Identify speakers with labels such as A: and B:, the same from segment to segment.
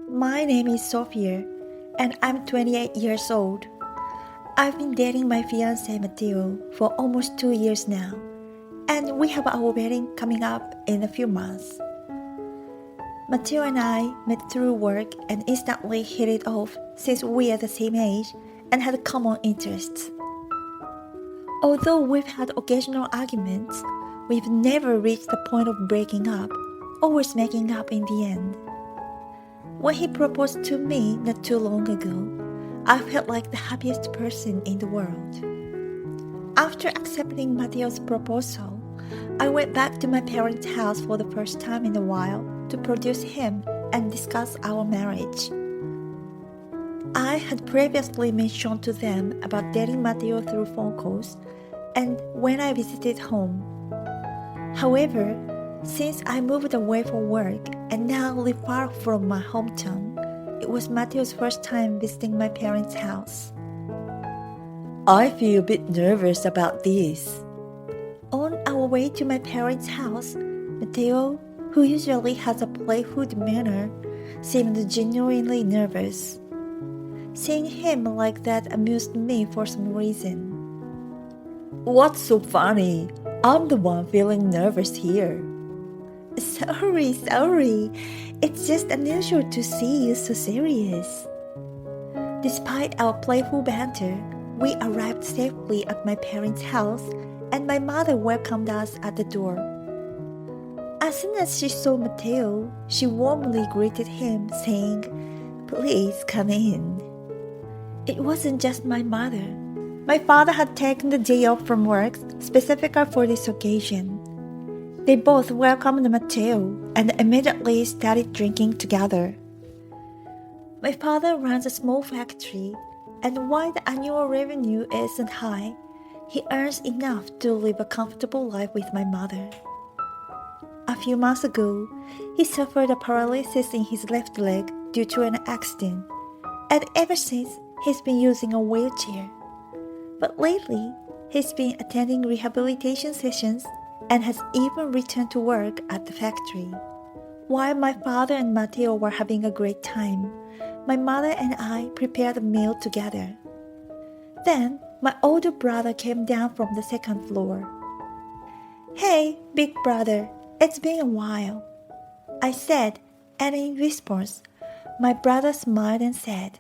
A: My name is Sophia, and I'm 28 years old. I've been dating my fiancé Mateo for almost 2 years now, and we have our wedding coming up in a few months. Mateo and I met through work and instantly hit it off since we are the same age and had common interests. Although we've had occasional arguments, we've never reached the point of breaking up, always making up in the end. When he proposed to me not too long ago, I felt like the happiest person in the world. After accepting Mateo's proposal, I went back to my parents' house for the first time in a while to produce him and discuss our marriage. I had previously mentioned to them about dating Mateo through phone calls and when I visited home. However, since I moved away for work and now live far from my hometown, it was Mateo's first time visiting my parents' house. I feel a bit nervous about this. On our way to my parents' house, Mateo, who usually has a playful demeanor, seemed genuinely nervous. Seeing him like that amused me for some reason. What's so funny? I'm the one feeling nervous here. Sorry. It's just unusual to see you so serious. Despite our playful banter, we arrived safely at my parents' house and my mother welcomed us at the door. As soon as she saw Mateo, she warmly greeted him, saying, "Please come in." It wasn't just my mother. My father had taken the day off from work specifically for this occasion. They both welcomed Mateo and immediately started drinking together. My father runs a small factory, and while the annual revenue isn't high, he earns enough to live a comfortable life with my mother. A few months ago, he suffered a paralysis in his left leg due to an accident, and ever since, he's been using a wheelchair. But lately, he's been attending rehabilitation sessions and has even returned to work at the factory. While my father and Mateo were having a great time, my mother and I prepared a meal together. Then, my older brother came down from the second floor. "Hey, big brother, it's been a while," I said, and in response, my brother smiled and said,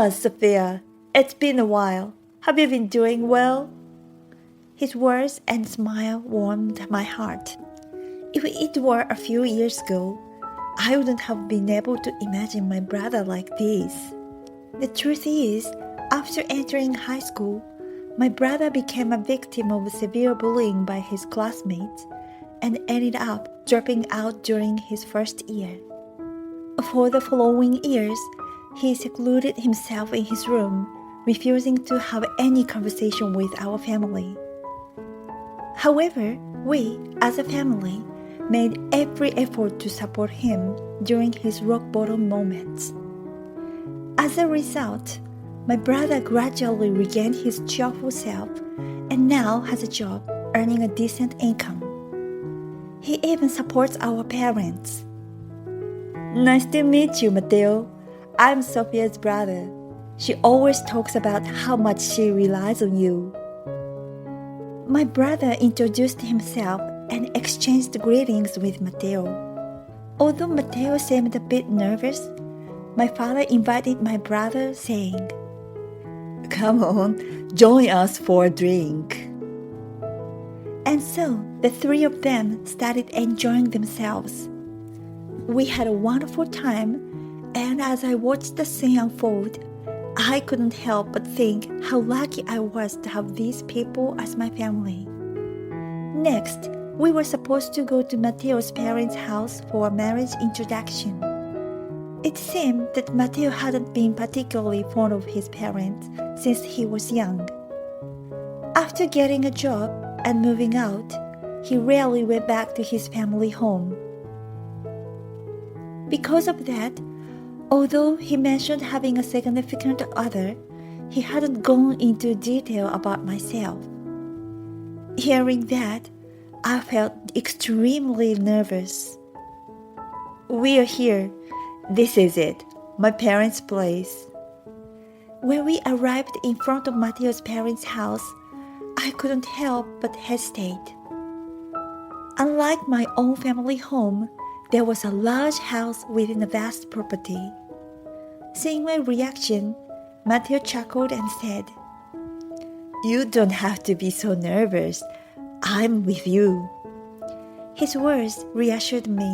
A: Sophia, it's been a while. Have you been doing well?" His words and smile warmed my heart. If it were a few years ago, I wouldn't have been able to imagine my brother like this. The truth is, after entering high school, my brother became a victim of severe bullying by his classmates and ended up dropping out during his first year. For the following years, he secluded himself in his room, refusing to have any conversation with our family. However, we, as a family, made every effort to support him during his rock-bottom moments. As a result, my brother gradually regained his cheerful self and now has a job earning a decent income. He even supports our parents. Nice to meet you, Mateo. I'm Sophia's brother. She always talks about how much she relies on you. My brother introduced himself and exchanged greetings with Mateo. Although Mateo seemed a bit nervous, my father invited my brother, saying, "Come on, join us for a drink." And so the three of them started enjoying themselves. We had a wonderful time, and as I watched the scene unfold, I couldn't help but think how lucky I was to have these people as my family. Next, we were supposed to go to Mateo's parents' house for a marriage introduction. It seemed that Mateo hadn't been particularly fond of his parents since he was young. After getting a job and moving out, he rarely went back to his family home. Because of that, although he mentioned having a significant other, he hadn't gone into detail about myself. Hearing that, I felt extremely nervous. "We are here. This is it, my parents' place. When we arrived in front of Mateo's parents' house, I couldn't help but hesitate. Unlike my own family home, there was a large house within a vast property. Seeing my reaction, Mateo chuckled and said, "You don't have to be so nervous. I'm with you." His words reassured me.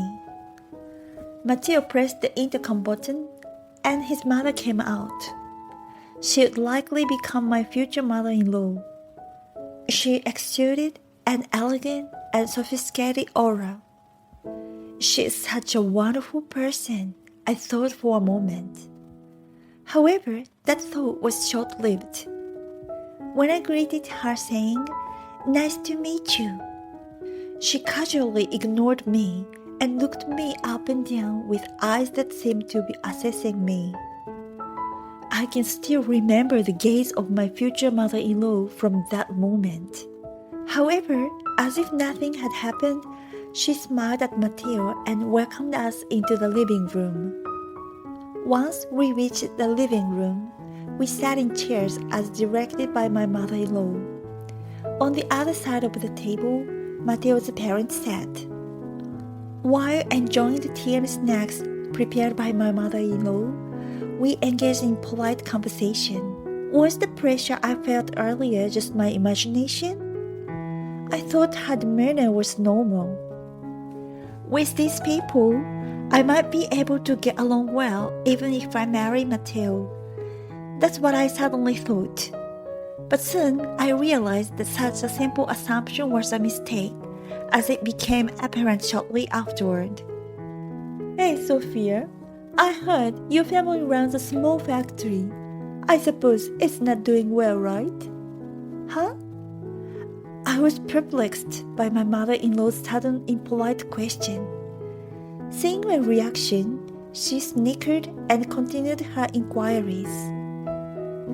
A: Mateo pressed the intercom button, and his mother came out. She would likely become my future mother-in-law. She exuded an elegant and sophisticated aura. She is such a wonderful person, I thought for a moment. However, that thought was short-lived. When I greeted her saying, "Nice to meet you," she casually ignored me and looked me up and down with eyes that seemed to be assessing me. I can still remember the gaze of my future mother-in-law from that moment. However, as if nothing had happened, she smiled at Mateo and welcomed us into the living room. Once we reached the living room, we sat in chairs as directed by my mother-in-law. On the other side of the table, Mateo's parents sat. While enjoying the tea and snacks prepared by my mother-in-law, we engaged in polite conversation. Was the pressure I felt earlier just my imagination? I thought her demeanor was normal. With these people, I might be able to get along well even if I marry Mateo. That's what I suddenly thought. But soon I realized that such a simple assumption was a mistake, as it became apparent shortly afterward. "Hey, Sophia, I heard your family runs a small factory. I suppose it's not doing well, right?" "Huh?" I was perplexed by my mother-in-law's sudden impolite question. Seeing my reaction, she snickered and continued her inquiries.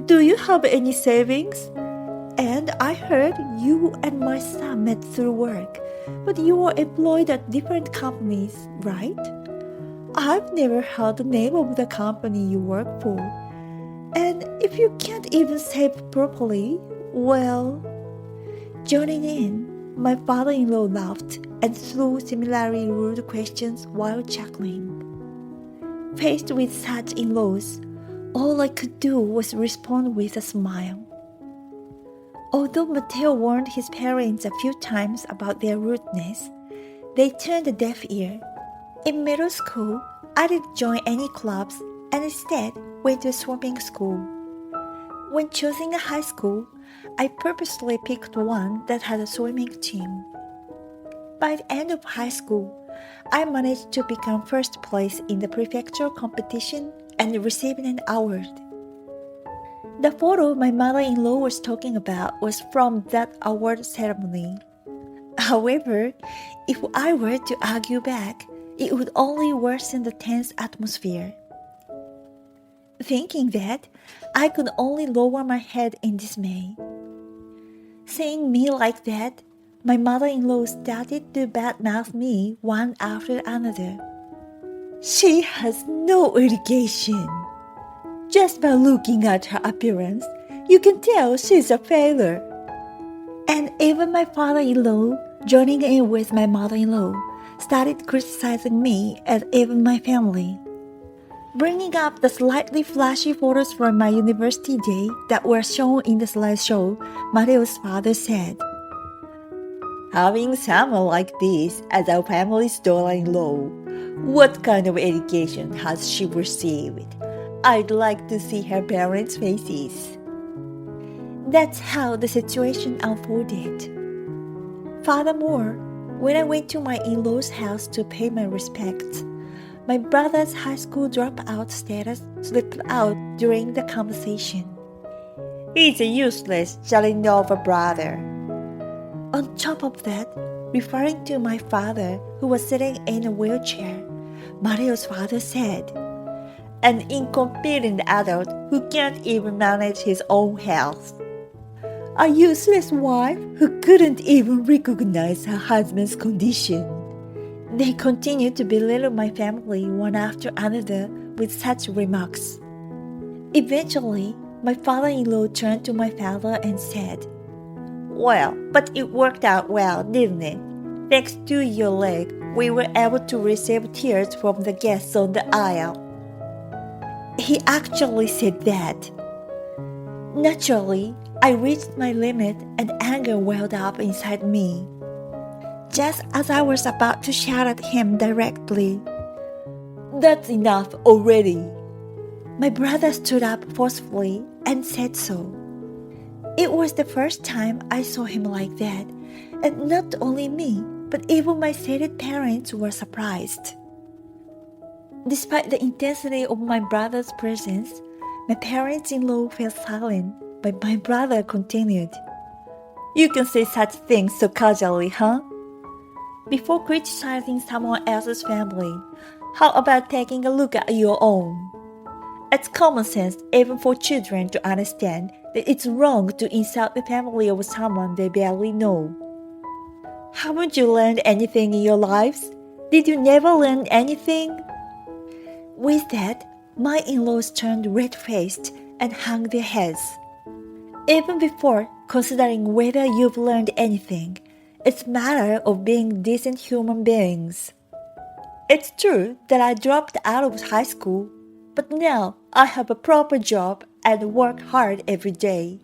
A: "Do you have any savings? And I heard you and my son met through work, but you are employed at different companies, right? I've never heard the name of the company you work for. And if you can't even save properly, well..." Joining in, my father-in-law laughed and threw similarly rude questions while chuckling. Faced with such in-laws, all I could do was respond with a smile. Although Mateo warned his parents a few times about their rudeness, they turned a deaf ear. In middle school, I didn't join any clubs and instead went to swimming school. When choosing a high school, I purposely picked one that had a swimming team. By the end of high school, I managed to become first place in the prefectural competition and received an award. The photo my mother-in-law was talking about was from that award ceremony. However, if I were to argue back, it would only worsen the tense atmosphere. Thinking that, I could only lower my head in dismay. Seeing me like that, my mother-in-law started to badmouth me one after another. "She has no education. Just by looking at her appearance, you can tell she's a failure." And even my father-in-law, joining in with my mother-in-law, started criticizing me and even my family. Bringing up the slightly flashy photos from my university day that were shown in the slideshow, Mateo's father said, "Having someone like this as our family's daughter-in-law, what kind of education has she received? I'd like to see her parents' faces." That's how the situation unfolded. Furthermore, when I went to my in-laws' house to pay my respects, my brother's high school dropout status slipped out during the conversation. "He's a useless, jelly of a brother." On top of that, referring to my father who was sitting in a wheelchair, Mateo's father said, "An incompetent adult who can't even manage his own health." A useless wife who couldn't even recognize her husband's condition. They continued to belittle my family one after another with such remarks. Eventually, my father-in-law turned to my father and said, "Well, but it worked out well, didn't it? Thanks to your leg, we were able to receive tears from the guests on the aisle." He actually said that. Naturally, I reached my limit and anger welled up inside me. Just as I was about to shout at him directly, "That's enough already," my brother stood up forcefully and said so. It was the first time I saw him like that, and not only me, but even my sated parents were surprised. Despite the intensity of my brother's presence, my parents-in-law fell silent, but my brother continued, "You can say such things so casually, huh? Before criticizing someone else's family, how about taking a look at your own? It's common sense even for children to understand that it's wrong to insult the family of someone they barely know. Haven't you learned anything in your lives? Did you never learn anything?" With that, my in-laws turned red-faced and hung their heads. Even before considering whether you've learned anything, it's a matter of being decent human beings. It's true that I dropped out of high school, but now I have a proper job and work hard every day.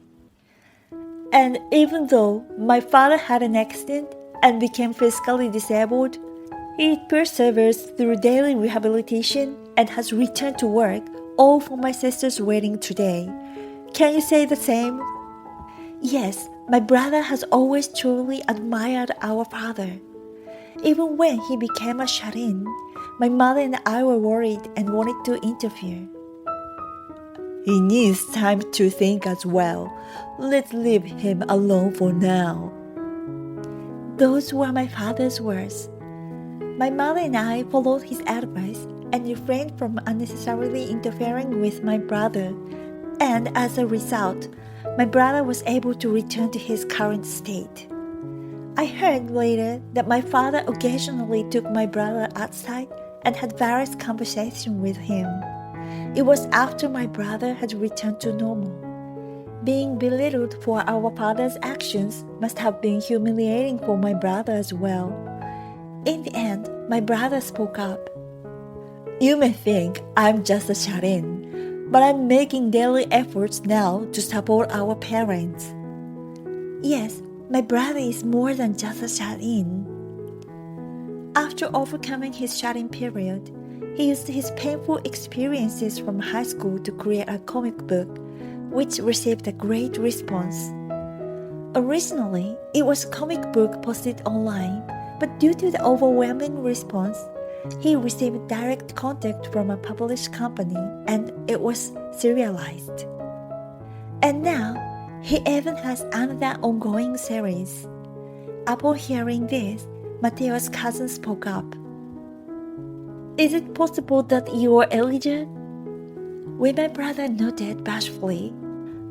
A: And even though my father had an accident and became physically disabled, he perseveres through daily rehabilitation and has returned to work, all for my sister's wedding today. Can you say the same? Yes, my brother has always truly admired our father. Even when he became a shut-in, my mother and I were worried and wanted to interfere. "He needs time to think as well. Let's leave him alone for now." Those were my father's words. My mother and I followed his advice and refrained from unnecessarily interfering with my brother, and as a result, my brother was able to return to his current state. I heard later that my father occasionally took my brother outside and had various conversations with him. It was after my brother had returned to normal. Being belittled for our father's actions must have been humiliating for my brother as well. In the end, my brother spoke up. "You may think I'm just a shut-in, but I'm making daily efforts now to support our parents." Yes, my brother is more than just a shut-in. After overcoming his shut-in period, he used his painful experiences from high school to create a comic book, which received a great response. Originally, it was a comic book posted online, but due to the overwhelming response, he received direct contact from a published company and it was serialized. And now, he even has another ongoing series. Upon hearing this, Mateo's cousin spoke up. "Is it possible that you are Elijah?" When my brother nodded bashfully,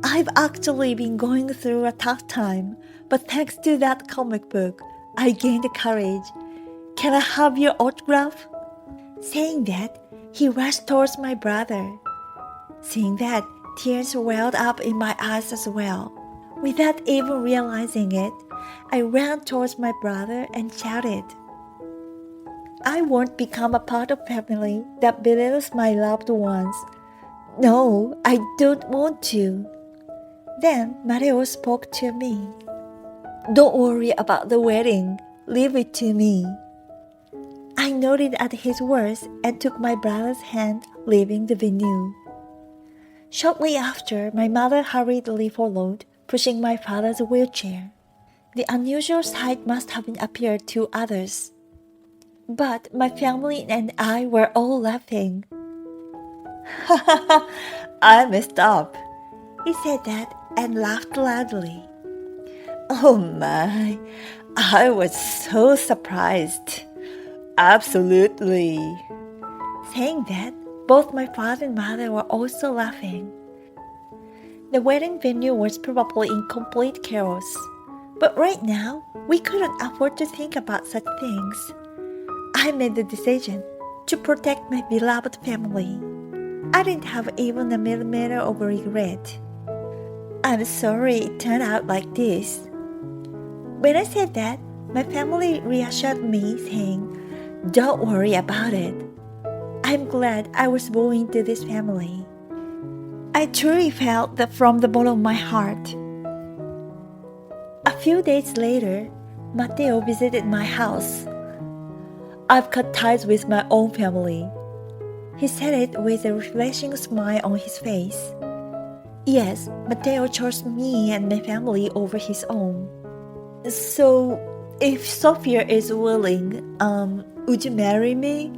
A: "I've actually been going through a tough time, but thanks to that comic book, I gained courage. Can I have your autograph?" Saying that, he rushed towards my brother. Seeing that, tears welled up in my eyes as well. Without even realizing it, I ran towards my brother and shouted, "I won't become a part of family that belittles my loved ones. No, I don't want to." Then Mateo spoke to me. "Don't worry about the wedding. Leave it to me." I nodded at his words and took my brother's hand, leaving the venue. Shortly after, my mother hurriedly followed, pushing my father's wheelchair. The unusual sight must have appeared to others. But my family and I were all laughing. "I messed up." He said that and laughed loudly. "Oh my, I was so surprised. Absolutely." Saying that, both my father and mother were also laughing. The wedding venue was probably in complete chaos. But right now, we couldn't afford to think about such things. I made the decision to protect my beloved family. I didn't have even a millimeter of regret. I'm sorry it turned out like this. When I said that, my family reassured me, saying, "Don't worry about it. I'm glad I was born into this family." I truly felt that from the bottom of my heart. A few days later, Mateo visited my house. I've cut ties with my own family. He said it with a refreshing smile on his face. Yes, Mateo chose me and my family over his own. So, if Sophia is willing, would you marry me?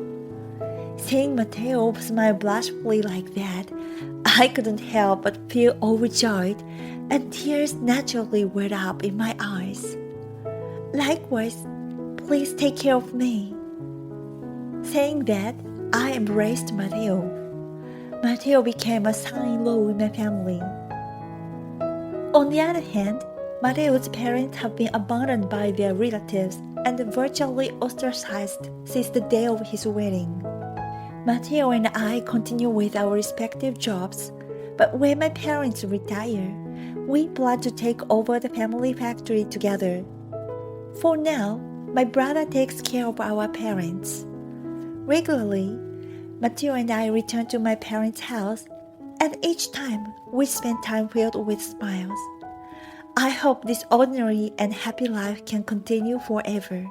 A: Seeing Mateo smile blushfully like that, I couldn't help but feel overjoyed, and tears naturally welled up in my eyes. Likewise, please take care of me. Saying that, I embraced Mateo. Mateo became a son-in-law in my family. On the other hand, Mateo's parents have been abandoned by their relatives and virtually ostracized since the day of his wedding. Mateo and I continue with our respective jobs, but when my parents retire, we plan to take over the family factory together. For now, my brother takes care of our parents. Regularly, Mateo and I return to my parents' house, and each time we spend time filled with smiles. I hope this ordinary and happy life can continue forever.